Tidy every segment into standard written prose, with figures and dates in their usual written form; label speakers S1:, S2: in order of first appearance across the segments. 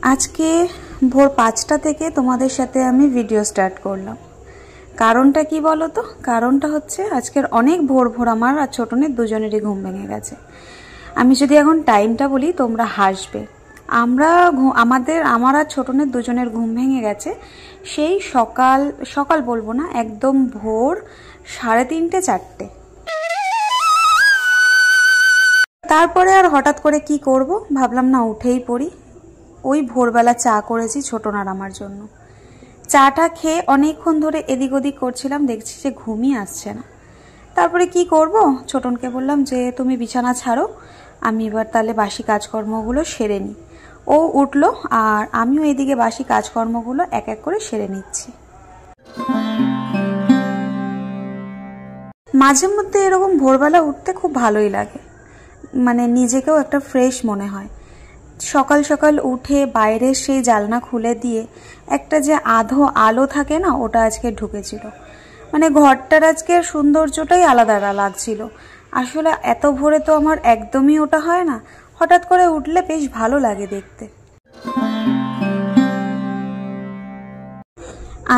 S1: আজকে ভোর 5টা থেকে তোমাদের সাথে আমি ভিডিও স্টার্ট করলাম। কারণটা কি বলো তো? কারণটা হচ্ছে আজকের অনেক ভোর ভোর আমার আর ছোটনের দুজনেরই ঘুম ভেঙে গেছে। আমি যদি এখন টাইমটা বলি তোমরা হাসবে। আমার আর ছোটনের দুজনের ঘুম ভেঙে গেছে সেই সকাল বলবো না, একদম ভোর 3:30 4টে। তারপরে আর হঠাৎ করে কি করব ভাবলাম না উঠেই পড়ি। ওই ভোরবেলা চা করেছি ছোটনার আমার জন্য। চাটা খেয়ে অনেকক্ষণ ধরে এদিক ওদিক করছিলাম, দেখছি যে ঘুমই আসছে না। তারপরে কি করব, ছোটনকে বললাম যে তুমি বিছানা ছাড়ো, আমি এবার তাহলে বাসি কাজকর্মগুলো সেরে নিই। ও উঠলো আর আমিও এদিকে বাসি কাজকর্মগুলো এক এক করে সেরে নিচ্ছি। মাঝে মধ্যে এরকম ভোরবেলা উঠতে খুব ভালোই লাগে, মানে নিজেকেও একটা ফ্রেশ মনে হয়। সকাল সকাল উঠে বাইরে সেই জানলা খুলে দিয়ে একটা যে আধো আলো থাকে না, ওটা আজকে ঢুকেছিল। মানে ঘরটার আজকে সৌন্দর্যটাই আলাদা লাগছিল। আসলে এত ভোরে তো আমার একদমই ওটা হয় না, হঠাৎ করে উঠলে বেশ ভালো লাগে দেখতে।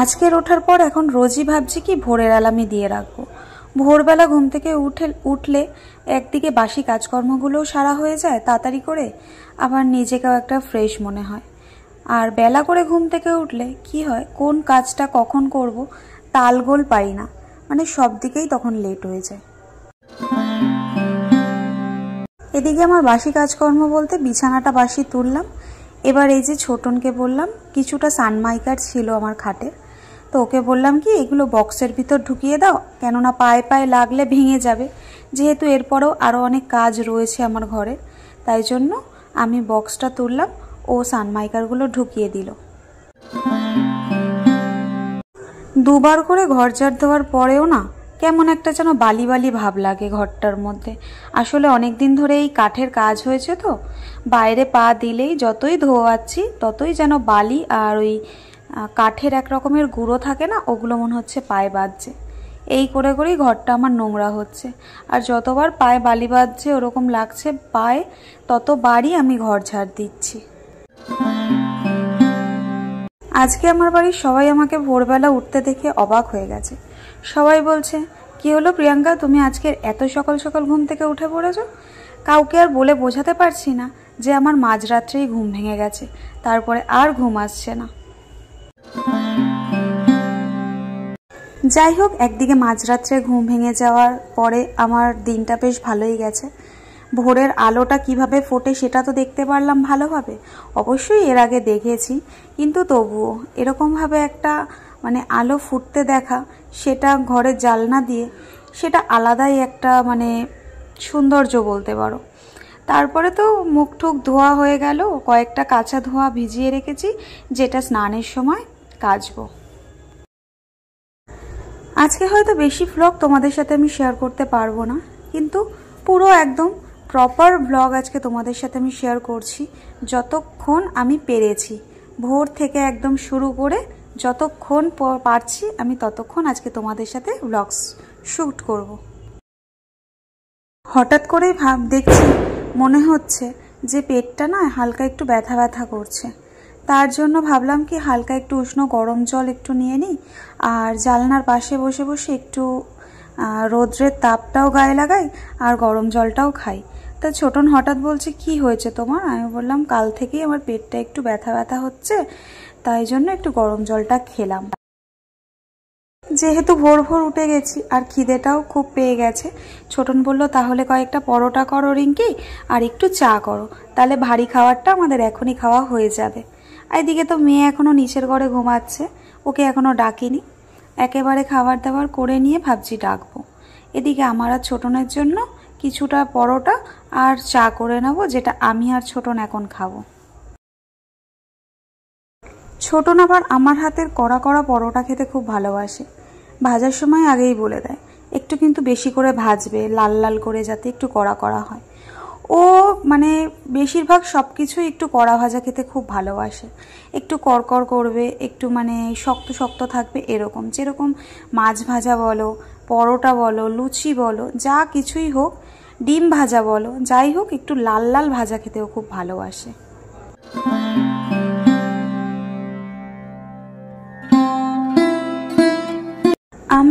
S1: আজকের ওঠার পর এখন রোজই ভাবছি কি ভোরের অ্যালার্মই দিয়ে রাখবো। ভোরবেলা ঘুম থেকে উঠলে একদিকে বাসি কাজকর্মগুলোও সারা হয়ে যায় তাড়াতাড়ি করে, আবার নিজেকেও একটা ফ্রেশ মনে হয়। আর বেলা করে ঘুম থেকে উঠলে কি হয়, কোন কাজটা কখন করব তালগোল পাই না, মানে সব দিকেই তখন লেট হয়ে যায়। এদিকে আমার বাসি কাজকর্ম বলতে বিছানাটা বাসি তুললাম। এবার এই যে ছোটনকে বললাম, কিছুটা সানমাইকার ছিল আমার খাটে, তো ওকে বললাম কি এগুলো বক্সের ভিতর ঢুকিয়ে দাও, কেননা পায়ে পায়ে লাগলে ভেঙে যাবে। যেহেতু এরপরেও আরও অনেক কাজ রয়েছে আমার ঘরে, তাই জন্য আমি বক্সটা তুললাম, ও সানমাইকারগুলো ঢুকিয়ে দিল। দুবার করে ঘর ঝাড় দেওয়ার পরেও না কেমন একটা যেন বালি বালি ভাব লাগে ঘরটার মধ্যে। আসলে অনেক দিন ধরে এই কাঠের কাজ হয়েছে তো, বাইরে পা দিলেই যতই ধোয়াচ্ছি ততই যেন বালি আর ওই কাঠের এক রকমের গুঁড়ো থাকে না, ওগুলো মনে হচ্ছে পায়ে বাজছে। এই করে করেই ঘরটা আমার নোংরা হচ্ছে, আর যতবার পায়ে বালি বাজছে ওরকম লাগছে পায়ে, ততবারই আমি ঘর ঝাড় দিচ্ছি। আজকে আমার বাড়ির সবাই আমাকে ভোরবেলা উঠতে দেখে অবাক হয়ে গেছে। সবাই বলছে, কি হলো প্রিয়াঙ্কা, তুমি আজকে এত সকাল সকাল ঘুম থেকে উঠে পড়েছ? কাউকে আর বলে বোঝাতে পারছি না যে আমার মাঝরাত্রেই ঘুম ভেঙে গেছে, তারপরে আর ঘুম আসছে না। যাই হোক, একদিকে মাঝরাত্রে ঘুম ভেঙে যাওয়ার পরে আমার দিনটা বেশ ভালোই গেছে। ভোরের আলোটা কিভাবে ফোটে সেটা তো দেখতে পারলাম ভালোভাবে, অবশ্যই এর আগে দেখেছি, কিন্তু তবুও এরকমভাবে একটা মানে আলো ফুটতে দেখা, সেটা ঘরের জানলা দিয়ে, সেটা আলাদাই একটা মানে সৌন্দর্য বলতে পারো। তারপরে তো মুখ টুক ধোয়া হয়ে গেল, কয়েকটা কাঁচা ধোয়া ভিজিয়ে রেখেছি, যেটা স্নানের সময় কাচবো। আজকে হয়তো বেশি ভ্লগ তোমাদের সাথে আমি শেয়ার করতে পারবো না, কিন্তু পুরো একদম প্রপার ভ্লগ আজকে তোমাদের সাথে আমি শেয়ার করছি, যতক্ষণ আমি পেরেছি। ভোর থেকে একদম শুরু করে যতক্ষণ পারছি আমি ততক্ষণ আজকে তোমাদের সাথে ভ্লগ শ্যুট করব। হঠাৎ করেই দেখছি মনে হচ্ছে যে পেটটা না হালকা একটু ব্যথা ব্যথা করছে। তার জন্য ভাবলাম কি হালকা একটু উষ্ণ গরম জল একটু নিয়ে নিই, আর জানলার পাশে বসে বসে একটু রোদ্রের তাপটাও গায়ে লাগাই আর গরম জলটাও খাই। তা ছোটন হঠাৎ বলছে, কি হয়েছে তোমার? আমি বললাম, কাল থেকেই আমার পেটটা একটু ব্যথা ব্যথা হচ্ছে, তাই জন্য একটু গরম জলটা খেলাম। যেহেতু ভোর ভোর উঠে গেছি আর খিদেটাও খুব পেয়ে গেছে, ছোটন বলল তাহলে কয়েকটা পরোটা করো রিঙ্কি, আর একটু চা করো, তাহলে ভারী খাবারটা আমাদের এখনই খাওয়া হয়ে যাবে। এদিকে তো মেয়ে এখনো নিচের ঘরে ঘুমাচ্ছে, ওকে এখনো ডাকিনি। একেবারে খাবার দাবার করে নিয়ে ভাবছি ডাকবো। এদিকে আমার আর ছোটনের জন্য কিছুটা পরোটা আর চা করে নেবো, যেটা আমি আর ছোটন এখন খাবো। ছোটন আবার আমার হাতের কড়া কড়া পরোটা খেতে খুব ভালোবাসে। ভাজার সময় আগেই বলে দেয় একটু কিন্তু বেশি করে ভাজবে, লাল লাল করে, যাতে একটু কড়া কড়া হয়। ও মানে বেশিরভাগ সব কিছুই একটু কড়া ভাজা খেতে খুব ভালোবাসে। একটু কড়কড় করবে, একটু মানে শক্ত শক্ত থাকবে এরকম। যেরকম মাছ ভাজা বলো, পরোটা বলো, লুচি বলো, যা কিছুই হোক, ডিম ভাজা বলো, যাই হোক একটু লাল লাল ভাজা খেতেও খুব ভালোবাসে।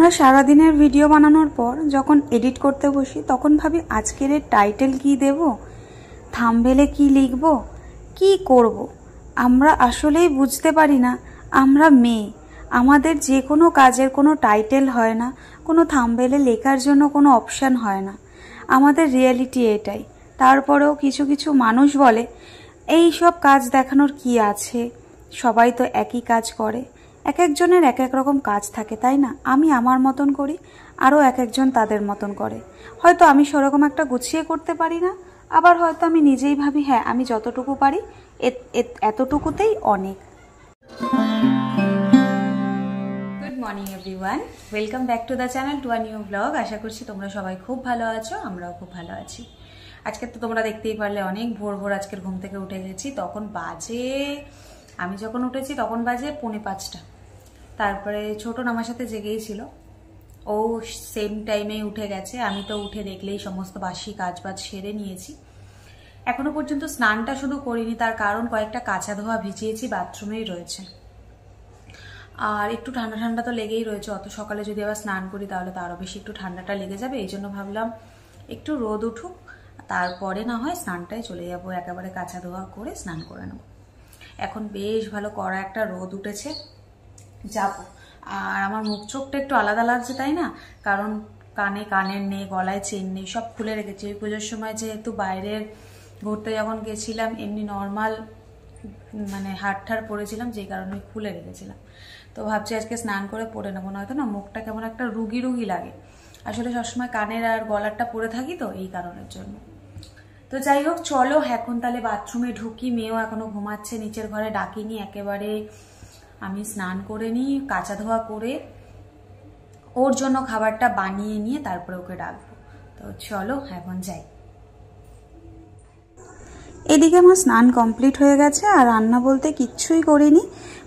S1: আমরা সারাদিনের ভিডিও বানানোর পর যখন এডিট করতে বসি তখন ভাবি আজকের টাইটেল কি দেব, থাম্বনেলে কি লিখব, কি করব। আমরা আসলেই বুঝতে পারি না আমরা মেয়ে, আমাদের যে কোনো কাজের কোনো টাইটেল হয় না, কোনো থাম্বনেলে লেখার জন্য কোনো অপশান হয় না। আমাদের রিয়েলিটি এটাই। তারপরেও কিছু কিছু মানুষ বলে এই সব কাজ দেখানোর কি আছে, সবাই তো একই কাজ করে। এক একজনের এক এক রকম কাজ থাকে, তাই না? আমি আমার মতন করি, আরও এক একজন তাদের মতন করে। হয়তো আমি সেরকম একটা গুছিয়ে করতে পারি না, আবার হয়তো আমি নিজেই ভাবি হ্যাঁ আমি যতটুকু পারি এতটুকুতেই অনেক। Good morning everyone, welcome back to the channel, to a new vlog. আশা করছি তোমরা সবাই খুব ভালো আছো, আমরাও খুব ভালো আছি। আজকে তো তোমরা দেখতেই পারলে অনেক ভোর ভোর আজকের ঘুম থেকে উঠে গেছি। তখন বাজে, আমি যখন উঠেছি তখন বাজে 4:45। তারপরে ছোটন আমার সাথে জেগেই ছিল, ও সেম টাইমেই উঠে গেছে। আমি তো উঠে দেখলেই সমস্ত বাসি কাজ বাজ সেরে নিয়েছি। এখনো পর্যন্ত স্নানটা শুধু করিনি, তার কারণ কয়েকটা কাঁচা ধোয়া ভিজিয়েছি বাথরুমেই রয়েছে, আর একটু ঠান্ডা ঠান্ডা তো লেগেই রয়েছে। অত সকালে যদি আবার স্নান করি তাহলে তো আরও বেশি একটু ঠান্ডাটা লেগে যাবে। এই জন্য ভাবলাম একটু রোদ উঠুক, তারপরে না হয় স্নানটায় চলে যাবো, একেবারে কাঁচা ধোয়া করে স্নান করে নেব। এখন বেশ ভালো কড়া একটা রোদ উঠেছে, যাব। আর আমার মুখ চোখটা একটু আলাদা লাগছে, তাই না? কারণ কানের নেই, গলায় চেন নেই, সব খুলে রেখেছি। ওই পুজোর সময় যেহেতু বাইরের ঘুরতে যখন গেছিলাম এমনি নর্মাল মানে হাড় পরেছিলাম, যেই কারণে খুলে রেখেছিলাম। তো ভাবছি আজকে স্নান করে পরে নেবো, নয়তো না মুখটা কেমন একটা রুগী রুগী লাগে। আসলে সবসময় কানের আর গলারটা পরে থাকি তো, এই কারণের জন্য। তো যাই হোক, চলো এখন তাহলে বাথরুমে ঢুকি। মেয়েও এখনো ঘুমাচ্ছে, নিচের ঘরে ডাকিনি, একেবারে আমি স্নান করে নিই, কাঁচা ধোয়া করে ওর জন্য খাবারটা বানিয়ে নিয়ে তারপরে ওকে ডাকবো। তো চলো এখন যাই। এদিকে আমার স্নান কমপ্লিট হয়ে গেছে, আর রান্না বলতে কিচ্ছুই করিনি।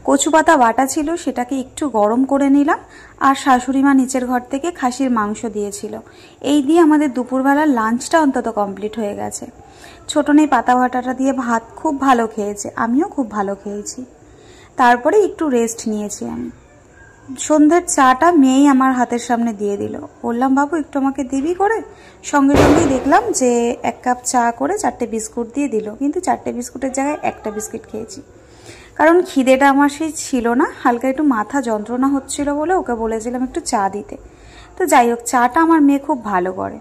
S1: কচু পাতা বাটা ছিল, সেটাকে একটু গরম করে নিলাম। আর শাশুড়ি মা নিচের ঘর থেকে খাসির মাংস দিয়েছিল, এই দিয়ে আমাদের দুপুরবেলার লাঞ্চটা অন্তত কমপ্লিট হয়ে গেছে। ছোটন এই পাতা বাটাটা দিয়ে ভাত খুব ভালো খেয়েছে, আমিও খুব ভালো খেয়েছি। তারপরে একটু রেস্ট নিয়েছি আমি। সন্ধ্যের চাটা মেয়েই আমার হাতের সামনে দিয়ে দিল। বললাম বাবু একটু আমাকে দিবি করে, সঙ্গে সঙ্গেই দেখলাম যে 1 কাপ চা করে 4টে বিস্কুট দিয়ে দিল। কিন্তু 4টে বিস্কুটের জায়গায় একটা বিস্কুট খেয়েছি, কারণ খিদেটা আমার সেই ছিল না, হালকা একটু মাথা যন্ত্রণা হচ্ছিল বলে ওকে বলেছিলাম একটু চা দিতে। তো যাই হোক, চাটা আমার মেয়ে খুব ভালো করে।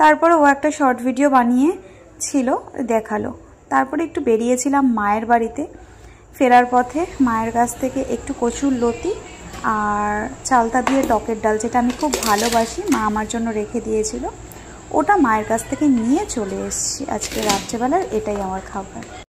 S1: তারপরে ও একটা শর্ট ভিডিও বানিয়ে ছিল, দেখালো। তারপরে একটু বেরিয়েছিলাম মায়ের বাড়িতে। ফেরার পথে মায়ের কাছ থেকে একটু কচুর লতি আর চালতা দিয়ে টকের ডাল, যেটা আমি খুব ভালোবাসি, মা আমার জন্য রেখে দিয়েছিল, ওটা মায়ের কাছ থেকে নিয়ে চলে এসেছি। আজকে রাত্রেবেলার এটাই আমার খাবার।